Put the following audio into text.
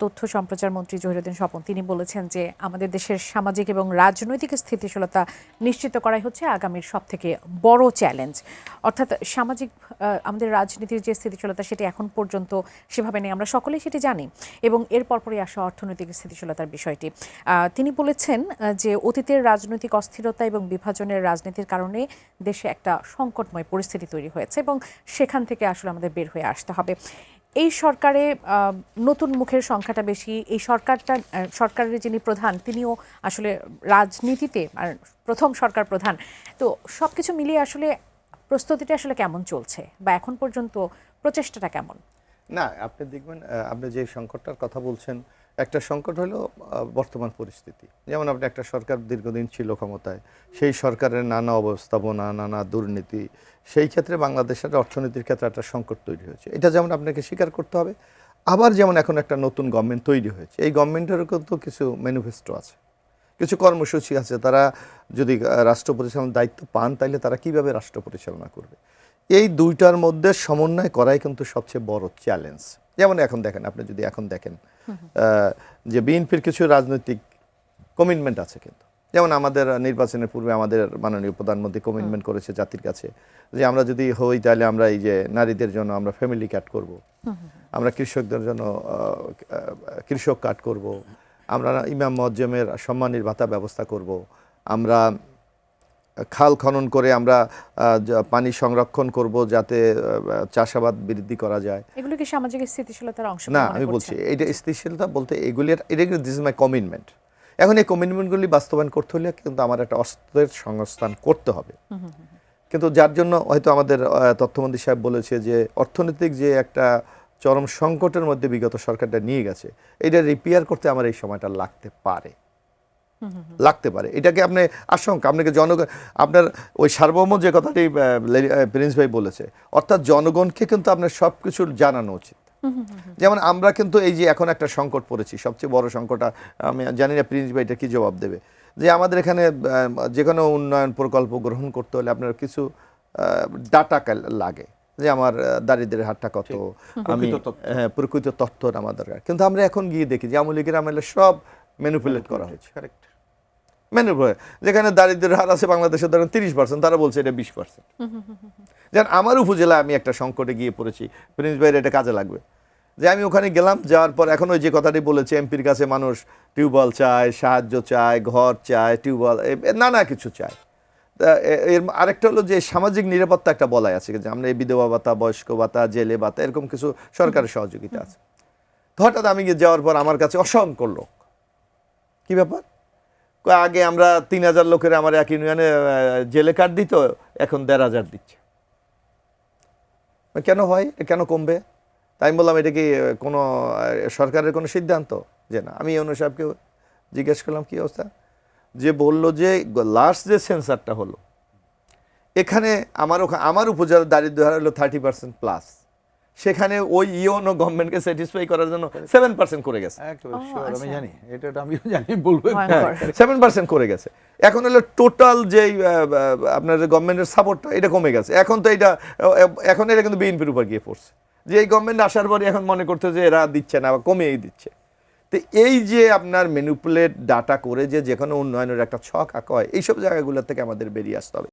তথ্য সম্প্রচার মন্ত্রী জহিরুদ্দিন স্বপন তিনি বলেছেন যে আমাদের দেশের সামাজিক এবং রাজনৈতিক স্থিতিশীলতা নিশ্চিত করাই হচ্ছে আগামীর সবথেকে বড় চ্যালেঞ্জ। অর্থাৎ সামাজিক আমাদের রাজনীতির যে স্থিতিশীলতা সেটি এখন পর্যন্ত সেভাবে নেই, আমরা সকলেই সেটি জানি, এবং এর পরপরই আসা অর্থনৈতিক স্থিতিশীলতার বিষয়টি। তিনি বলেছেন যে অতীতের রাজনৈতিক অস্থিরতা এবং বিভাজনের রাজনীতির কারণে দেশে একটা সংকটময় পরিস্থিতি তৈরি হয়েছে এবং সেখান থেকে আসলে আমাদের বের হয়ে আসতে হবে। এই সরকারে নতুন মুখের সংখ্যাটা বেশি, এই সরকারের যিনি প্রধান তিনিও আসলে রাজনীতিতে প্রথম সরকার প্রধান। তো সব কিছু মিলিয়ে আসলে প্রস্তুতিটা আসলে কেমন চলছে বা এখন পর্যন্ত প্রচেষ্টাটা কেমন? না, আপনি দেখবেন, আপনি যে সংকটটার কথা বলছেন, একটা সংকট হলো বর্তমান পরিস্থিতি। যেমন আপনি একটা সরকার দীর্ঘদিন ছিল ক্ষমতায়, সেই সরকারের নানা অবস্থাপনা, নানা দুর্নীতি, সেই ক্ষেত্রে বাংলাদেশের অর্থনীতির ক্ষেত্রে একটা সংকট তৈরি হয়েছে। এটা যেমন আপনাকে স্বীকার করতে হবে। আবার যেমন এখন একটা নতুন গভর্নমেন্ট তৈরি হয়েছে, এই গভর্নমেন্টেরও কিন্তু কিছু ম্যানিফেস্টো আছে, কিছু কর্মসূচি আছে। তারা যদি রাষ্ট্র পরিচালনার দায়িত্ব পান তাহলে তারা কিভাবে রাষ্ট্র পরিচালনা করবে, এই দুইটার মধ্যে সমন্বয় করাই কিন্তু সবচেয়ে বড় চ্যালেঞ্জ। যেমন এখন দেখেন, আপনি যদি এখন দেখেন যে বিএনপির কিছু রাজনৈতিক কমিটমেন্ট আছে, কিন্তু যেমন আমাদের নির্বাচনের পূর্বে আমাদের মাননীয় প্রধানমন্ত্রী কমিটমেন্ট করেছে জাতির কাছে যে আমরা যদি হই তাহলে আমরা এই যে নারীদের জন্য আমরা ফ্যামিলি কার্ড করব, আমরা কৃষকদের জন্য কৃষক কার্ড করব, আমরা ইমাম মুয়াজ্জেমের সম্মানীর ভাতা ব্যবস্থা করব, আমরা খাল খনন করে আমরা পানি সংরক্ষণ করব যাতে চাষাবাদ বৃদ্ধি করা যায়। এগুলো কি সামাজিক স্থিতিশীলতার অংশ? না, আমি বলছি এটা স্থিতিশীলতা বলতে এটা কিন্তু দিস ইজ মাই কমিটমেন্ট। এখন এই কমিটমেন্টগুলি বাস্তবায়ন করতে হলে কিন্তু আমার একটা অস্ত্রের সংস্থান করতে হবে। কিন্তু যার জন্য হয়তো আমাদের তথ্যমন্ত্রী সাহেব বলেছে যে অর্থনৈতিক যে একটা চরম সংকটের মধ্যে বিগত সরকারটা নিয়ে গেছে, এটা রিপেয়ার করতে আমার এই সময়টা লাগতে পারে। এটাকে আপনি আশঙ্কা, আপনাকে জনগণ, আপনার ওই সার্বভৌম যে কথাটি প্রিন্স ভাই বলেছে, অর্থাৎ জনগণকে কিন্তু আপনার সব কিছু জানানো উচিত। যেমন আমরা কিন্তু এই যে এখন একটা সংকট পড়েছি, সবচেয়ে বড় সংকট, আমি জানি না প্রিন্স ভাই এটা কি জবাব দেবে, যে আমাদের এখানে যে কোনো উন্নয়ন প্রকল্প গ্রহণ করতে হলে আপনার কিছু ডাটা লাগে, যে আমার দারিদ্র্যের হারটা কত, আমি প্রকৃত তথ্য আমার দরকার। কিন্তু আমরা এখন গিয়ে দেখি যে আওয়ামী লীগের আমলে সব ম্যানিপুলেট করা হয়েছে। Correct, manipulate. যেখানে দারিদ্র্যের হার আছে বাংলাদেশের ধরেন 30%, তারা বলছে এটা 20%। যেন আমার উপজেলায় আমি একটা সংকটে গিয়ে পড়েছি, প্রিন্স ভাইয়ের এটা কাজে লাগবে, যে আমি ওখানে গেলাম, যাওয়ার পর এখন ওই যে কথাটি বলেছে এমপির কাছে মানুষ টিউবওয়েল চায়, সাহায্য চায়, ঘর চায়, টিউবওয়েল, নানা কিছু চায়। এর আরেকটা হলো যে সামাজিক নিরাপত্তা একটা বলাই আছে, যে আমরা এই বিধবা ভাতা, বয়স্ক ভাতা, জেলে ভাতা, এরকম কিছু সরকারের সহযোগিতা আছে। তো হঠাৎ আমি গিয়ে যাওয়ার পর আমার কাছে অসংখ্য লোক, কি ব্যাপার, আগে আমরা 3000 লোকের আমার এক ইউনিয়নে জেলে কার্ড দিত, এখন 1500 দিচ্ছে। কেন হয়, কেন কমবে? তাই আমি বললাম এটা কি কোনো সরকারের কোনো সিদ্ধান্ত? যে না। আমি ইউনো সাহেবকে জিজ্ঞেস করলাম কি অবস্থা, যে বলল যে লাস্ট যে সেন্সারটা হলো এখানে আমার উপজেলার দারিদ্র্য হার হলো 30%+, সেখানে ওই ইউনো গভর্নমেন্টকে স্যাটিসফাই করার জন্য 7% করে গেছে। আমি জানি, এটা আমিও জানি, বলবো 7% করে গেছে। এখন হলো টোটাল যে আপনার গভর্নমেন্টের সাপোর্টটা এটা কমে গেছে। এখন তো এটা কিন্তু বিএনপির উপর গিয়ে পড়ছে, যে এই গভর্নমেন্ট আসার পরে এখন মনে করতে যে এরা দিচ্ছে না বা কমিয়েই দিচ্ছে। তো এই যে আপনার ম্যানিপুলেট ডাটা করে যে কোনো উন্নয়নের একটা ছক আঁকা হয়, এইসব জায়গাগুলো থেকে আমাদের বেরিয়ে আসতে হবে।